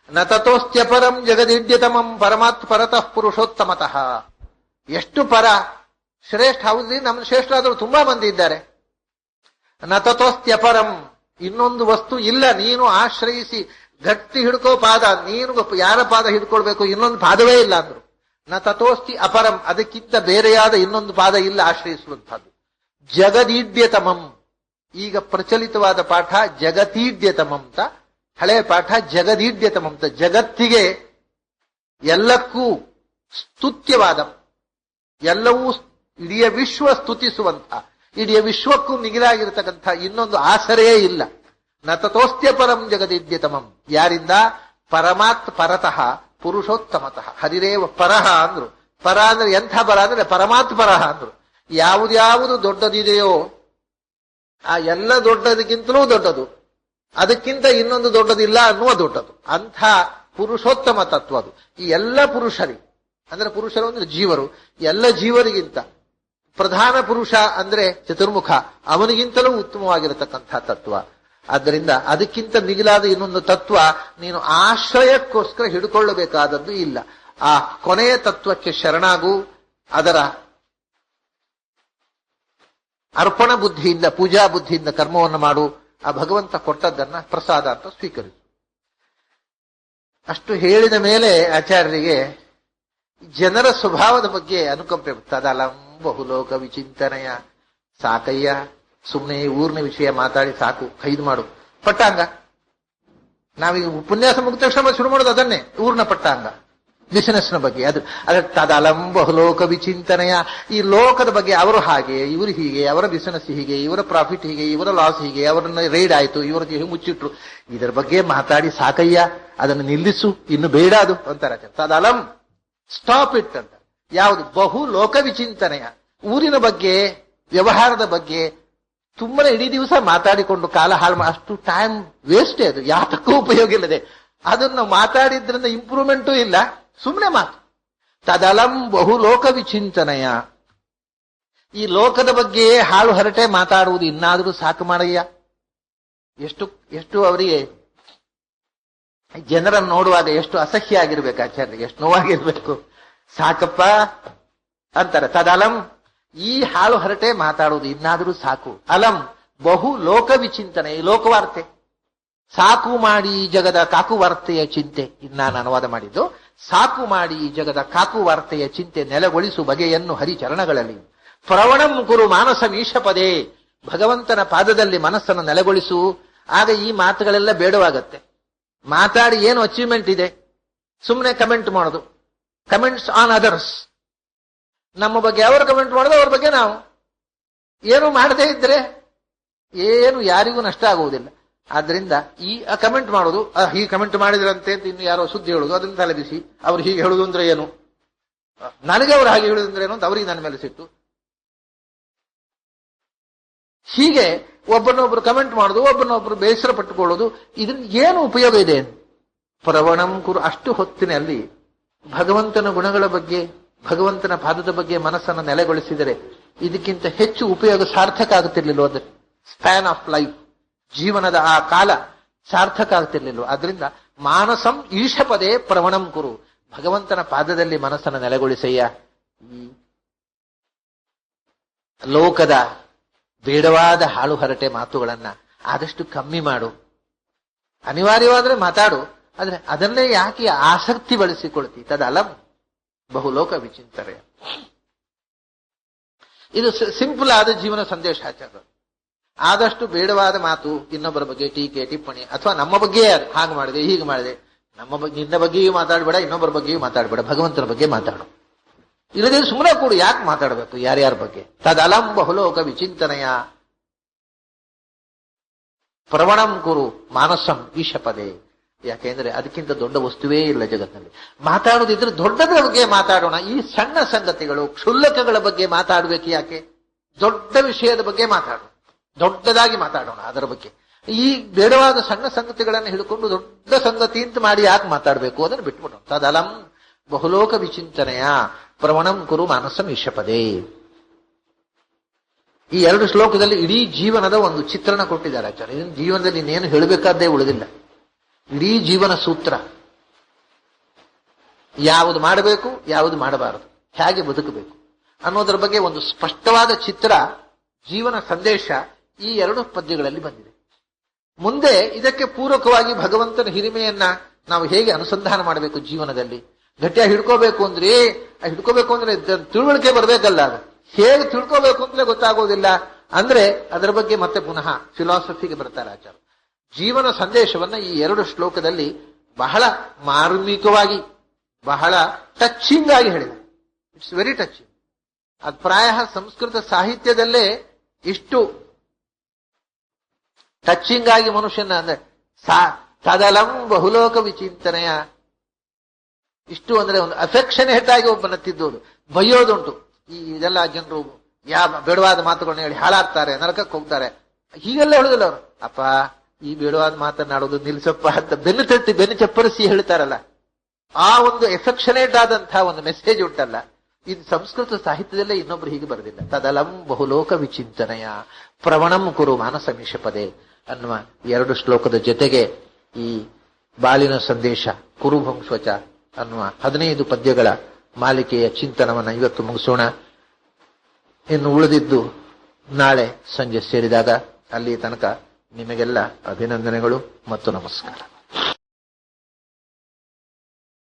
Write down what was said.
ನ ತತೋಸ್ತ್ಯಪರಂ ಜಗದಿಡ್ಯತಮಂ ಪರಮಾತ್ ಪರತಃ ಪುರುಷೋತ್ತಮತಃ. ಎಷ್ಟು ಪರ ಶ್ರೇಷ್ಠ. ಹೌದ್ರಿ, ನಮ್ಮ ಶ್ರೇಷ್ಠರಾದ್ರು ತುಂಬಾ ಮಂದಿ ಇದ್ದಾರೆ. ನ ತತೋಸ್ತ್ಯಪರಂ, ಇನ್ನೊಂದು ವಸ್ತು ಇಲ್ಲ ನೀನು ಆಶ್ರಯಿಸಿ ಗಟ್ಟಿ ಹಿಡ್ಕೋ ಪಾದ, ನೀನು ಯಾರ ಪಾದ ಹಿಡ್ಕೊಳ್ಬೇಕು, ಇನ್ನೊಂದು ಪಾದವೇ ಇಲ್ಲ ಅಂದ್ರು. ನ ತತೋಸ್ತಿ ಅಪರಂ, ಅದಕ್ಕಿಂತ ಬೇರೆಯಾದ ಇನ್ನೊಂದು ಪಾದ ಇಲ್ಲ ಆಶ್ರಯಿಸುವಂತಹದ್ದು. ಜಗದೀಡ್ಯತಮಂ, ಈಗ ಪ್ರಚಲಿತವಾದ ಪಾಠ ಜಗತೀಡ್ಯತಮಂ ಅಂತ, ಹಳೆಯ ಪಾಠ ಜಗದೀಡ್ಯತಮಂ ಅಂತ. ಜಗತ್ತಿಗೆ ಎಲ್ಲಕ್ಕೂ ಸ್ತುತ್ಯವಾದ, ಎಲ್ಲವೂ ಇಡೀ ವಿಶ್ವ ಸ್ತುತಿಸುವಂತ, ಇಡೀ ವಿಶ್ವಕ್ಕೂ ಮಿಗಿಲಾಗಿರತಕ್ಕಂಥ ಇನ್ನೊಂದು ಆಸರೆಯೇ ಇಲ್ಲ. ನ ತತೋಸ್ತ್ಯಪರಂ ಜಗದೀಡ್ಯತಮಂ, ಯಾರಿಂದ? ಪರಮಾತ್ ಪರತಃ ಪುರುಷೋತ್ತಮತಃ. ಹರಿರೇವ ಪರಹ ಅಂದ್ರು. ಪರ ಅಂದ್ರೆ ಎಂಥ ಪರ ಅಂದ್ರೆ ಪರಮಾತ್ ಪರಹ ಅಂದ್ರು. ಯಾವುದ್ಯಾವುದು ದೊಡ್ಡದಿದೆಯೋ ಆ ಎಲ್ಲ ದೊಡ್ಡದಕ್ಕಿಂತಲೂ ದೊಡ್ಡದು, ಅದಕ್ಕಿಂತ ಇನ್ನೊಂದು ದೊಡ್ಡದಿಲ್ಲ ಅನ್ನುವ ದೊಡ್ಡದು. ಅಂಥ ಪುರುಷೋತ್ತಮ ತತ್ವ ಅದು. ಈ ಎಲ್ಲ ಪುರುಷರಿಗೆ ಅಂದ್ರೆ ಪುರುಷರು ಅಂದ್ರೆ ಜೀವರು, ಎಲ್ಲ ಜೀವರಿಗಿಂತ ಪ್ರಧಾನ ಪುರುಷ ಅಂದ್ರೆ ಚತುರ್ಮುಖ, ಅವನಿಗಿಂತಲೂ ಉತ್ತಮವಾಗಿರತಕ್ಕಂಥ ತತ್ವ. ಆದ್ದರಿಂದ ಅದಕ್ಕಿಂತ ಮಿಗಿಲಾದ ಇನ್ನೊಂದು ತತ್ವ ನೀನು ಆಶ್ರಯಕ್ಕೋಸ್ಕರ ಹಿಡ್ಕೊಳ್ಳಬೇಕಾದದ್ದು ಇಲ್ಲ. ಆ ಕೊನೆಯ ತತ್ವಕ್ಕೆ ಶರಣಾಗು, ಅದರ ಅರ್ಪಣ ಬುದ್ಧಿಯಿಂದ ಪೂಜಾ ಬುದ್ಧಿಯಿಂದ ಕರ್ಮವನ್ನು ಮಾಡು. ಆ ಭಗವಂತ ಕೊಟ್ಟದ್ದನ್ನ ಪ್ರಸಾದ ಅಂತ ಸ್ವೀಕರಿಸು. ಅಷ್ಟು ಹೇಳಿದ ಮೇಲೆ ಆಚಾರ್ಯರಿಗೆ ಜನರ ಸ್ವಭಾವದ ಬಗ್ಗೆ ಅನುಕಂಪೆ. ತದಲಂ ಬಹುಲೋಕ ವಿಚಿಂತನೆಯ, ಸಾಕಯ್ಯ ಸುಮ್ಮನೆ ಊರಿನ ವಿಷಯ ಮಾತಾಡಿ ಸಾಕು, ಖೈದು ಮಾಡು. ಪಟ್ಟಾಂಗ, ನಾವೀಗ ಉಪನ್ಯಾಸ ಮುಗಿದ ತಕ್ಷಣ ಶುರು ಮಾಡೋದು ಅದನ್ನೇ, ಊರಿನ ಪಟ್ಟಾಂಗ, ಬಿಸಿನೆಸ್ ನ ಬಗ್ಗೆ. ಅದ್ರ ತದಲಂ ಬಹುಲೋಕ ವಿಚಿಂತನೆಯ, ಈ ಲೋಕದ ಬಗ್ಗೆ ಅವರು ಹಾಗೆ, ಇವರು ಹೀಗೆ, ಅವರ ಬಿಸಿನೆಸ್ ಹೀಗೆ, ಇವರ ಪ್ರಾಫಿಟ್ ಹೀಗೆ, ಇವರ ಲಾಸ್ ಹೀಗೆ, ಅವರನ್ನ ರೈಡ್ ಆಯ್ತು, ಇವರಿಗೆ ಮುಚ್ಚಿಟ್ರು, ಇದರ ಬಗ್ಗೆ ಮಾತಾಡಿ ಸಾಕಯ್ಯ, ಅದನ್ನು ನಿಲ್ಲಿಸು, ಇನ್ನು ಬೇಡ ಅದು ಅಂತಾರೆ. ತದಲಂ, ಸ್ಟಾಪ್ ಇಟ್ ಅಂತ. ಯಾವುದು? ಬಹು ಲೋಕ ವಿಚಿಂತನೆಯ, ಊರಿನ ಬಗ್ಗೆ, ವ್ಯವಹಾರದ ಬಗ್ಗೆ ತುಂಬನೇ ಇಡೀ ದಿವಸ ಮಾತಾಡಿಕೊಂಡು ಕಾಲ ಹಾಳು, ಅಷ್ಟು ಟೈಮ್ ವೇಸ್ಟೇ ಅದು, ಯಾತಕ್ಕೂ ಉಪಯೋಗ ಇಲ್ಲದೆ. ಅದನ್ನು ಮಾತಾಡಿದ್ರಿಂದ ಇಂಪ್ರೂವ್ಮೆಂಟೂ ಇಲ್ಲ, ಸುಮ್ಮನೆ ಮಾತು. ತದಲಂ ಬಹು ಲೋಕ ವಿಚಿಂತನೆಯ, ಈ ಲೋಕದ ಬಗ್ಗೆ ಹಾಳು ಹರಟೆ ಮಾತಾಡುವುದು ಇನ್ನಾದರೂ ಸಾಕು ಮಾಡಯ್ಯ. ಎಷ್ಟು ಎಷ್ಟು ಅವರಿಗೆ ಜನರನ್ನು ನೋಡುವಾಗ ಎಷ್ಟು ಅಸಹ್ಯ ಆಗಿರ್ಬೇಕು ಆಚಾರ್ಯರಿಗೆ, ಎಷ್ಟು ನೋವಾಗಿರ್ಬೇಕು. ಸಾಕಪ್ಪ ಅಂತಾರೆ. ತದಲಂ, ಈ ಹಾಳು ಹರಟೆ ಮಾತಾಡುವುದು ಇನ್ನಾದರೂ ಸಾಕು. ಅಲಂ ಬಹು ಲೋಕ ವಿಚಿಂತನೆ, ಈ ಲೋಕವಾರ್ತೆ ಸಾಕು ಮಾಡಿ ಜಗದ ಕಾಕು ವಾರ್ತೆಯ ಚಿಂತೆ. ಇದು ನಾನು ಅನುವಾದ ಮಾಡಿದ್ದು. ಸಾಕು ಮಾಡಿ ಜಗದ ಕಾಕು ವಾರ್ತೆಯ ಚಿಂತೆ ನೆಲೆಗೊಳಿಸು ಬಗೆಯನ್ನು ಹರಿಚರಣಗಳಲ್ಲಿ. ಪ್ರವಣಂ ಕುರು ಮಾನಸ ಮೀಶಪದೇ, ಭಗವಂತನ ಪಾದದಲ್ಲಿ ಮನಸ್ಸನ್ನು ನೆಲೆಗೊಳಿಸು. ಆಗ ಈ ಮಾತುಗಳೆಲ್ಲ ಬೇಡವಾಗತ್ತೆ. ಮಾತಾಡಿ ಏನು ಅಚೀವ್ಮೆಂಟ್ ಇದೆ? ಸುಮ್ಮನೆ ಕಮೆಂಟ್ ಮಾಡೋದು, ಕಮೆಂಟ್ಸ್ ಆನ್ ಅದರ್ಸ್. ನಮ್ಮ ಬಗ್ಗೆ ಅವರು ಕಮೆಂಟ್ ಮಾಡೋದು, ಅವ್ರ ಬಗ್ಗೆ ನಾವು ಏನು ಮಾಡದೇ ಇದ್ರೆ ಏನು ಯಾರಿಗೂ ನಷ್ಟ ಆಗುವುದಿಲ್ಲ. ಆದ್ರಿಂದ ಈ ಕಮೆಂಟ್ ಮಾಡೋದು, ಹೀಗೆ ಕಮೆಂಟ್ ಮಾಡಿದ್ರಂತೆ ಅಂತ ಇನ್ನು ಯಾರೋ ಸುದ್ದಿ ಹೇಳುದು, ಅದನ್ನ ತಲೆಬಿಸಿ ಅವ್ರು ಹೀಗೆ ಹೇಳುದು ಅಂದ್ರೆ ಏನು, ನನಗೆ ಅವ್ರು ಹಾಗೆ ಹೇಳುದು ಅಂದ್ರೆ ಏನು ಅಂತ ಅವ್ರಿಗೆ ನನ್ನ ಮೇಲೆ ಸಿಟ್ಟು. ಹೀಗೆ ಒಬ್ಬನೊಬ್ರು ಕಮೆಂಟ್ ಮಾಡೋದು, ಒಬ್ಬನೊಬ್ರು ಬೇಸರ ಪಟ್ಟುಕೊಳ್ಳೋದು, ಇದರಿಂದ ಏನು ಉಪಯೋಗ ಇದೆ? ಪ್ರವಣಂ ಕುರು. ಅಷ್ಟು ಹೊತ್ತಿನಲ್ಲಿ ಭಗವಂತನ ಗುಣಗಳ ಬಗ್ಗೆ, ಭಗವಂತನ ಪಾದದ ಬಗ್ಗೆ ಮನಸ್ಸನ್ನು ನೆಲೆಗೊಳಿಸಿದರೆ ಇದಕ್ಕಿಂತ ಹೆಚ್ಚು ಉಪಯೋಗ ಸಾರ್ಥಕ ಆಗುತ್ತಿರ್ಲಿಲ್ಲ. ಅದು ಸ್ಪ್ಯಾನ್ ಆಫ್ ಲೈಫ್, ಜೀವನದ ಆ ಕಾಲ ಸಾರ್ಥಕ ಆಗ್ತಿರ್ಲಿಲ್ಲ. ಆದ್ರಿಂದ ಮಾನಸಂ ಈಶಪದೇ ಪ್ರವಣಂ ಕುರು, ಭಗವಂತನ ಪಾದದಲ್ಲಿ ಮನಸ್ಸನ್ನು ನೆಲೆಗೊಳಿಸಯ್ಯ. ಈ ಲೋಕದ ಬೇಡವಾದ ಹಾಳು ಹರಟೆ ಮಾತುಗಳನ್ನ ಆದಷ್ಟು ಕಮ್ಮಿ ಮಾಡು. ಅನಿವಾರ್ಯವಾದ್ರೆ ಮಾತಾಡು, ಆದ್ರೆ ಅದನ್ನೇ ಯಾಕೆ ಆಸಕ್ತಿ ಬಳಸಿಕೊಳ್ತಿ? ತದಲಂ ಬಹುಲೋಕ ವಿಚಿಂತನೆ. ಇದು ಸಿಂಪಲ್ ಆದ ಜೀವನ ಸಂದೇಶ ಆಚಾರ. ಆದಷ್ಟು ಬೇಡವಾದ ಮಾತು, ಇನ್ನೊಬ್ಬರ ಬಗ್ಗೆ ಟೀಕೆ ಟಿಪ್ಪಣಿ, ಅಥವಾ ನಮ್ಮ ಬಗ್ಗೆ ಹಾಗೆ ಮಾಡಿದೆ ಹೀಗೆ ಮಾಡಿದೆ, ನಮ್ಮ ಬಗ್ಗೆ ನಿನ್ನ ಬಗ್ಗೆಯೂ ಮಾತಾಡಬೇಡ, ಇನ್ನೊಬ್ಬರ ಬಗ್ಗೆಯೂ ಮಾತಾಡಬೇಡ, ಭಗವಂತನ ಬಗ್ಗೆ ಮಾತಾಡು. ಇಲ್ಲದೆ ಸುಮ್ಮನೆ ಕೂಡು, ಯಾಕೆ ಮಾತಾಡಬೇಕು ಯಾರ್ಯಾರ ಬಗ್ಗೆ? ತದಲಂ ಬಹುಲೋಕ ವಿಚಿಂತನೆಯ ಪ್ರವಣಂ ಕುರು ಮಾನಸಂ ಈಶಪದೇ. ಯಾಕೆಂದ್ರೆ ಅದಕ್ಕಿಂತ ದೊಡ್ಡ ವಸ್ತುವೇ ಇಲ್ಲ ಜಗತ್ತಿನಲ್ಲಿ. ಮಾತಾಡುವುದಿದ್ರೆ ದೊಡ್ಡದರ ಬಗ್ಗೆ ಮಾತಾಡೋಣ. ಈ ಸಣ್ಣ ಸಂಗತಿಗಳು, ಕ್ಷುಲ್ಲಕಗಳ ಬಗ್ಗೆ ಮಾತಾಡಬೇಕು ಯಾಕೆ? ದೊಡ್ಡ ವಿಷಯದ ಬಗ್ಗೆ ಮಾತಾಡೋಣ, ದೊಡ್ಡದಾಗಿ ಮಾತಾಡೋಣ ಅದರ ಬಗ್ಗೆ. ಈ ಬೇಡವಾದ ಸಣ್ಣ ಸಂಗತಿಗಳನ್ನು ಹಿಡ್ಕೊಂಡು ದೊಡ್ಡ ಸಂಗತಿ ಅಂತ ಮಾಡಿ ಯಾಕೆ ಮಾತಾಡಬೇಕು? ಅದನ್ನು ಬಿಟ್ಬಿಡೋಣ. ತದಲಂ ಬಹುಲೋಕ ವಿಚಿಂತನೆಯ ಪ್ರವಣಂ ಕುರು ಮಾನಸಂ ಈಶಪದೇ. ಈ ಎರಡು ಶ್ಲೋಕದಲ್ಲಿ ಇಡೀ ಜೀವನದ ಒಂದು ಚಿತ್ರಣ ಕೊಟ್ಟಿದ್ದಾರೆ ಆಚಾರ್ಯ. ಜೀವನದಲ್ಲಿ ಇನ್ನೇನು ಹೇಳಬೇಕಾದ್ದೇ ಉಳಿದಿಲ್ಲ. ಇಡೀ ಜೀವನ ಸೂತ್ರ ಯಾವುದು ಮಾಡಬೇಕು, ಯಾವುದು ಮಾಡಬಾರದು, ಹೇಗೆ ಬದುಕಬೇಕು ಅನ್ನೋದರ ಬಗ್ಗೆ ಒಂದು ಸ್ಪಷ್ಟವಾದ ಚಿತ್ರ, ಜೀವನ ಸಂದೇಶ ಈ ಎರಡು ಪದ್ಯಗಳಲ್ಲಿ ಬಂದಿದೆ. ಮುಂದೆ ಇದಕ್ಕೆ ಪೂರಕವಾಗಿ ಭಗವಂತನ ಹಿರಿಮೆಯನ್ನ ನಾವು ಹೇಗೆ ಅನುಸಂಧಾನ ಮಾಡಬೇಕು, ಜೀವನದಲ್ಲಿ ಗಟ್ಟಿಯಾಗಿ ಹಿಡ್ಕೋಬೇಕು ಅಂದ್ರೆ ತಿಳುವಳಿಕೆ ಬರಬೇಕಲ್ಲ, ಅದು ಹೇಗೆ ತಿಳ್ಕೋಬೇಕು ಅಂತಲೇ ಗೊತ್ತಾಗೋದಿಲ್ಲ. ಅಂದ್ರೆ ಅದರ ಬಗ್ಗೆ ಮತ್ತೆ ಪುನಃ ಫಿಲಾಸಫಿಗೆ ಬರ್ತಾರೆ ಆಚಾರ್ಯ. ಜೀವನ ಸಂದೇಶವನ್ನ ಈ ಎರಡು ಶ್ಲೋಕದಲ್ಲಿ ಬಹಳ ಮಾರ್ಮಿಕವಾಗಿ, ಬಹಳ ಟಚಿಂಗ್ ಆಗಿ ಹೇಳಿದೆ. It's very touching. ಅದು ಪ್ರಾಯ ಸಂಸ್ಕೃತ ಸಾಹಿತ್ಯದಲ್ಲೇ ಇಷ್ಟು ಟಚಿಂಗ್ ಆಗಿ ಮನುಷ್ಯನ ಅಂದ್ರೆ ತದಲಂ ಬಹುಲೋಕ ವಿಚಿಂತನೆಯ, ಇಷ್ಟು ಅಂದ್ರೆ ಒಂದು ಅಫೆಕ್ಷನೇಟ್ ಆಗಿ ಒಬ್ಬನ ತಿದ್ದೋದು, ಬೈಯೋದುಂಟು. ಇದೆಲ್ಲ ಜನರು ಬೇಡವಾದ ಮಾತುಗಳನ್ನ ಹೇಳಿ ಹಾಳಾಗ್ತಾರೆ, ನರಕಕ್ಕೆ ಹೋಗ್ತಾರೆ, ಹೀಗೆಲ್ಲ ಹೇಳುದಿಲ್ಲ ಅವರು. ಅಪ್ಪ ಈ ಬೇಡವಾದ ಮಾತನಾಡೋದು ನಿಲ್ಸಪ್ಪ ಅಂತ ಬೆನ್ನು ಚಪ್ಪರಿಸಿ ಹೇಳ್ತಾರಲ್ಲ, ಆ ಒಂದು ಎಫೆಕ್ಷನೇಟ್ ಆದಂತಹ ಒಂದು ಮೆಸೇಜ್ ಉಂಟಲ್ಲ, ಇದು ಸಂಸ್ಕೃತ ಸಾಹಿತ್ಯದಲ್ಲೇ ಇನ್ನೊಬ್ರು ಹೀಗೆ ಬರೆದಿಲ್ಲ. ತದಲಂ ಬಹುಲೋಕ ವಿಚಿಂತನೆಯ ಪ್ರವಣಂ ಕುರು ಮಾನಸಮೀಶ ಪದೇ ಅನ್ನುವ ಎರಡು ಶ್ಲೋಕದ ಜೊತೆಗೆ ಈ ಬಾಲಿನ ಸಂದೇಶ ಕುರುಭಂಶ್ವಚ ಅನ್ನುವ 15 ಪದ್ಯಗಳ ಮಾಲಿಕೆಯ ಚಿಂತನವನ್ನ ಇವತ್ತು ಮುಗಿಸೋಣ. ಇನ್ನು ಉಳಿದಿದ್ದು ನಾಳೆ ಸಂಜೆ ಸೇರಿದಾಗ. ಅಲ್ಲಿ ತನಕ ನಿಮಗೆಲ್ಲ ಅಭಿನಂದನೆಗಳು ಮತ್ತು ನಮಸ್ಕಾರ.